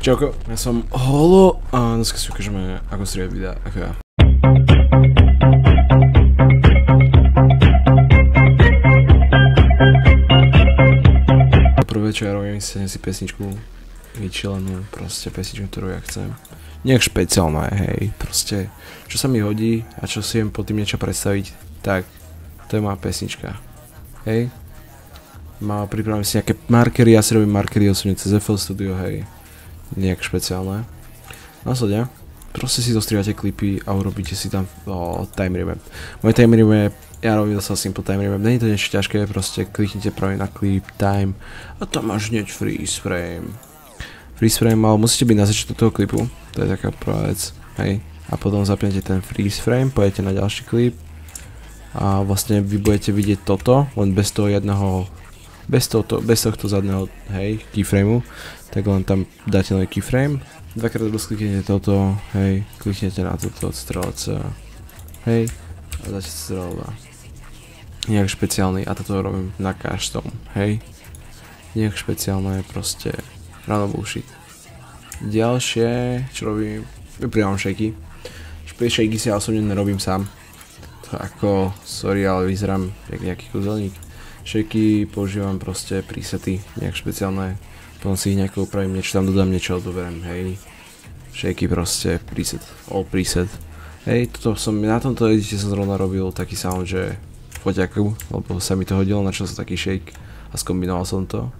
Čauko, ja som Holo a dneska si ukážeme, ako striedať videa, ako ja. Prvé, čo ja robím, si pesničku vyčilenú, proste pesničku, ktorú ja chcem. Nejak špeciálna, hej, proste, čo sa mi hodí a čo si viem pod tým niečo predstaviť, tak to je moja pesnička, hej. Pripravím si nejaké markery, ja si robím markery osobne cez FL Studio, hej. Nejak špeciálne. Následne, proste si dostrievate klipy a urobíte si tam time remap. Moje time remap, ja robím sa simple time remap, není to niečo ťažké, proste kliknite práve na klip, time a tam máš hneď freeze frame. Freeze frame, ale musíte byť na začiatku toho klipu, to je taká prvá vec, hej. A potom zapnete ten freeze frame, pôjdete na ďalší klip a vlastne vy budete vidieť toto, len bez toho jedného, bez tohto zadného, hej, keyframeu, tak len tam dáte nový keyframe, dvakrát kliknete toto, hej, kliknete na toto strelce, hej, a dáte strelba. Nejak špeciálny, a toto robím na custom, hej, nejak špeciálne, proste ráno bullshit. Ďalšie, čo robím, vyprívam shaky. Shaky si ja osobne nerobím sám, to ako, sorry, ale vyzerám jak nejaký kúzelník. Shaky používam proste presety, nejak špeciálne, potom si ich nejako upravím, niečo tam dodám, niečo odoberiem, hej. Shaky proste, preset, all preset. Hej, na tomto edite som zrovna robil taký sound, že foťaku, lebo sa mi to hodilo, načal som taký shake a skombinoval som to.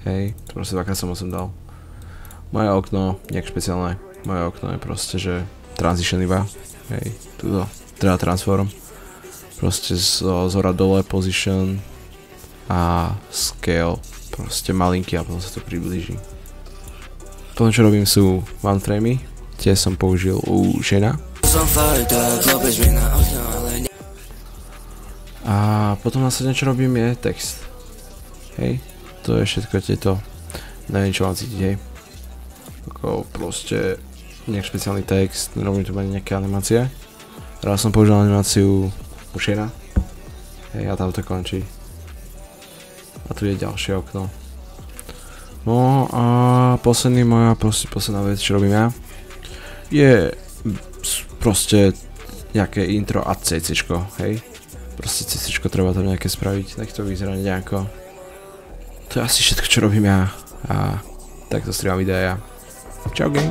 Hej, to proste dvakrát som dal. Moje okno, nejak špeciálne, moje okno je proste, že transition iba, hej, tuto, teda transform. Proste zhora dole, position a scale, proste malinký a potom sa to priblíži. Potom čo robím sú one framey, tie som použil u Žena. A potom následne čo robím je text. Hej, to je všetko tieto, neviem čo mám cítiť, hej. Ako proste nejak špeciálny text, nerobím tu ani nejaké animácie. Raz som použil animáciu u Žena. Hej, a tam to končí. A tu je ďalšie okno. No a posledná vec, čo robím ja, je proste nejaké intro a CCčko, hej. Proste CCčko treba tam nejaké spraviť, nech to vyzerá nejako. To je asi všetko, čo robím ja a takto strieľam videa ja. Čau gang.